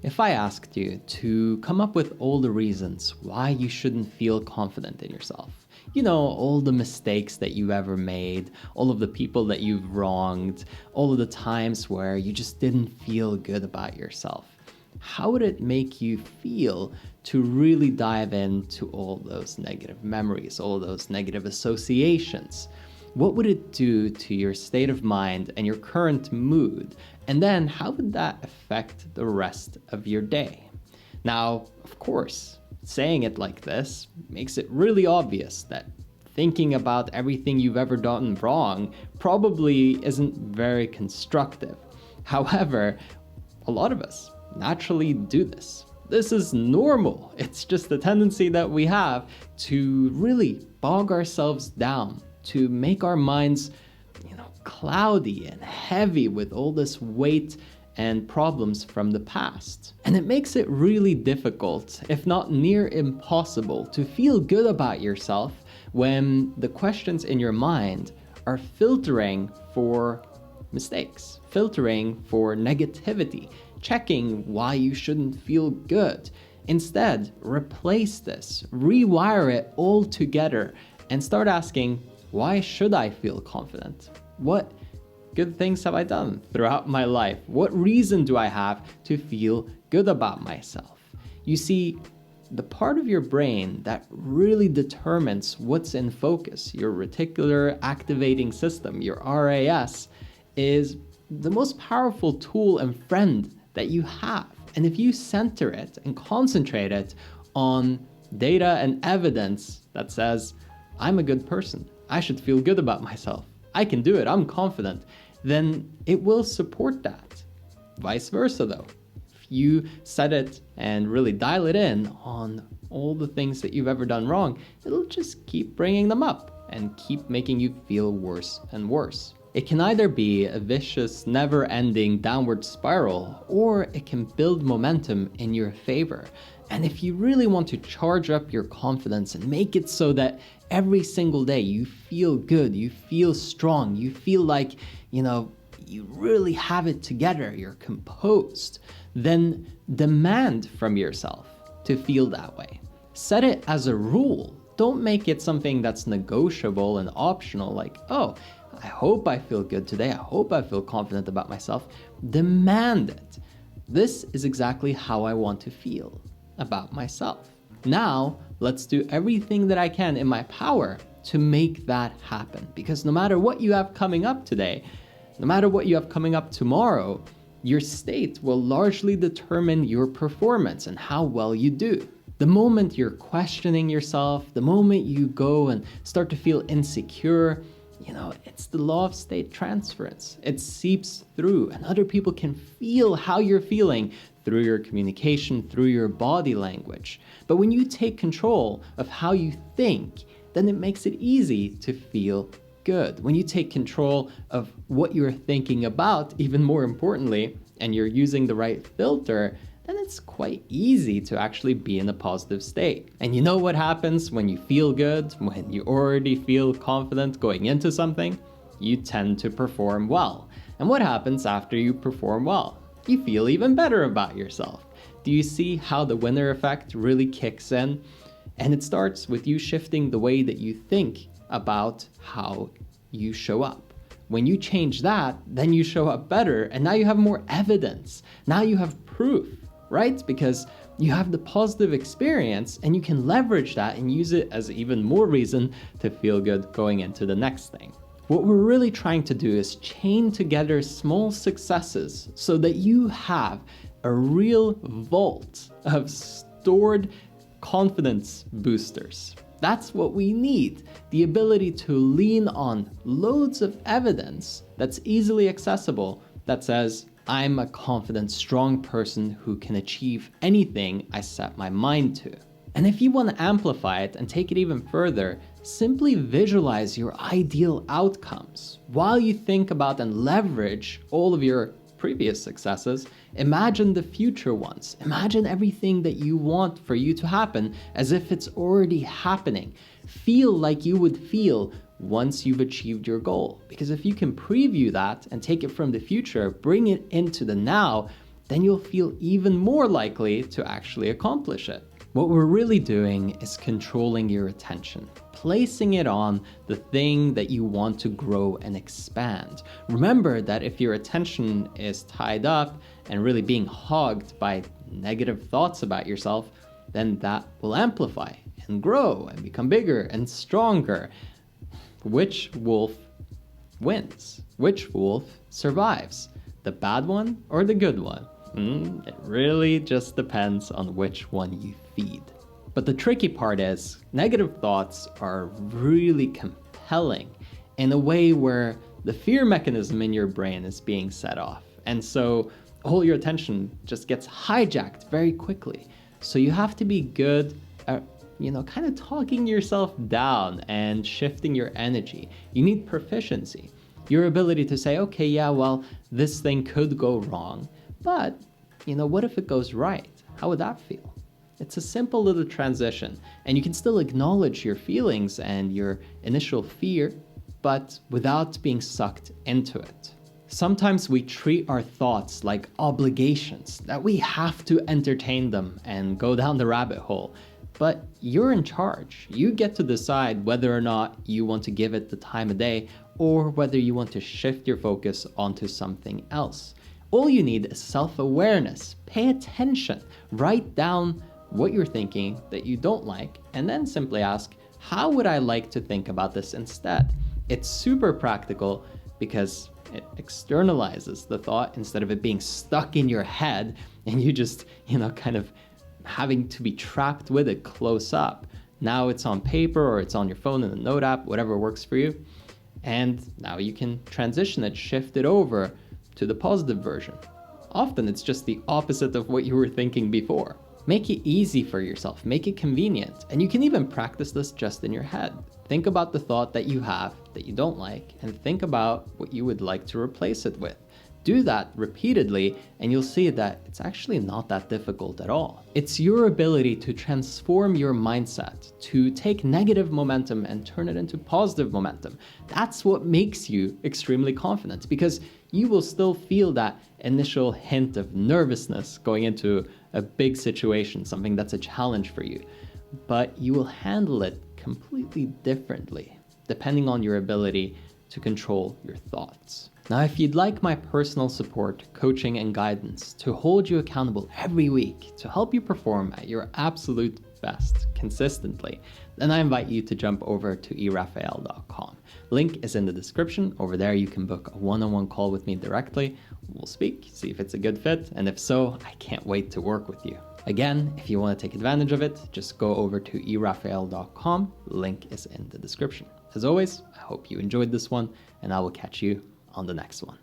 If I asked you to come up with all the reasons why you shouldn't feel confident in yourself, all the mistakes that you've ever made, all of the people that you've wronged, all of the times where you just didn't feel good about yourself, how would it make you feel to really dive into all those negative memories, all those negative associations? What would it do to your state of mind and your current mood? And then how would that affect the rest of your day? Now, of course, saying it like this makes it really obvious that thinking about everything you've ever done wrong probably isn't very constructive. However, a lot of us naturally do this. This is normal. It's just a tendency that we have to really bog ourselves down, to make our minds, cloudy and heavy with all this weight and problems from the past. And it makes it really difficult, if not near impossible, to feel good about yourself when the questions in your mind are filtering for mistakes, filtering for negativity, checking why you shouldn't feel good. Instead, replace this, rewire it all together, and start asking, why should I feel confident? What good things have I done throughout my life? What reason do I have to feel good about myself? You see, the part of your brain that really determines what's in focus, your reticular activating system, your RAS, is the most powerful tool and friend that you have. And if you center it and concentrate it on data and evidence that says, I'm a good person, I should feel good about myself, I can do it, I'm confident, then it will support that. Vice versa though. If you set it and really dial it in on all the things that you've ever done wrong, it'll just keep bringing them up and keep making you feel worse and worse. It can either be a vicious, never-ending downward spiral, or it can build momentum in your favor. And if you really want to charge up your confidence and make it so that every single day you feel good, you feel strong, you feel like, you really have it together, you're composed, then demand from yourself to feel that way. Set it as a rule. Don't make it something that's negotiable and optional, like, oh, I hope I feel good today, I hope I feel confident about myself. Demand it. This is exactly how I want to feel about myself. Now, let's do everything that I can in my power to make that happen. Because no matter what you have coming up today, no matter what you have coming up tomorrow, your state will largely determine your performance and how well you do. The moment you're questioning yourself, the moment you go and start to feel insecure, it's the law of state transference. It seeps through, and other people can feel how you're feeling through your communication, through your body language. But when you take control of how you think, then it makes it easy to feel good. When you take control of what you're thinking about, even more importantly, and you're using the right filter, then it's quite easy to actually be in a positive state. And you know what happens when you feel good, when you already feel confident going into something? You tend to perform well. And what happens after you perform well? You feel even better about yourself. Do you see how the winner effect really kicks in? And it starts with you shifting the way that you think about how you show up. When you change that, then you show up better, and now you have more evidence. Now you have proof, right? Because you have the positive experience and you can leverage that and use it as even more reason to feel good going into the next thing. What we're really trying to do is chain together small successes so that you have a real vault of stored confidence boosters. That's what we need. The ability to lean on loads of evidence that's easily accessible that says, I'm a confident, strong person who can achieve anything I set my mind to. And if you want to amplify it and take it even further, simply visualize your ideal outcomes. While you think about and leverage all of your previous successes, imagine the future ones. Imagine everything that you want for you to happen as if it's already happening. Feel like you would feel once you've achieved your goal. Because if you can preview that and take it from the future, bring it into the now, then you'll feel even more likely to actually accomplish it. What we're really doing is controlling your attention, placing it on the thing that you want to grow and expand. Remember that if your attention is tied up and really being hogged by negative thoughts about yourself, then that will amplify and grow and become bigger and stronger. Which wolf wins? Which wolf survives? The bad one or the good one? It really just depends on which one you feed. But the tricky part is, negative thoughts are really compelling in a way where the fear mechanism in your brain is being set off. And so all your attention just gets hijacked very quickly. So you have to be good at, kind of talking yourself down and shifting your energy. You need proficiency. Your ability to say, okay, yeah, well, this thing could go wrong, but, what if it goes right? How would that feel? It's a simple little transition, and you can still acknowledge your feelings and your initial fear, but without being sucked into it. Sometimes we treat our thoughts like obligations, that we have to entertain them and go down the rabbit hole. But you're in charge. You get to decide whether or not you want to give it the time of day or whether you want to shift your focus onto something else. All you need is self-awareness. Pay attention. Write down what you're thinking that you don't like, and then simply ask, how would I like to think about this instead? It's super practical because it externalizes the thought instead of it being stuck in your head and you just, kind of having to be trapped with it close up. Now it's on paper or it's on your phone in a note app, whatever works for you. And now you can transition it, shift it over to the positive version. Often it's just the opposite of what you were thinking before. Make it easy for yourself, make it convenient, and you can even practice this just in your head. Think about the thought that you have that you don't like and think about what you would like to replace it with. Do that repeatedly and you'll see that it's actually not that difficult at all. It's your ability to transform your mindset, to take negative momentum and turn it into positive momentum. That's what makes you extremely confident, because you will still feel that initial hint of nervousness going into a big situation, something that's a challenge for you, but you will handle it completely differently depending on your ability to control your thoughts. Now, if you'd like my personal support, coaching, and guidance to hold you accountable every week to help you perform at your absolute best consistently, then I invite you to jump over to erafael.com. Link is in the description. Over there, you can book a one-on-one call with me directly. We'll speak, see if it's a good fit, and if so, I can't wait to work with you. Again, if you want to take advantage of it, just go over to erafael.com. Link is in the description. As always, I hope you enjoyed this one, and I will catch you on the next one.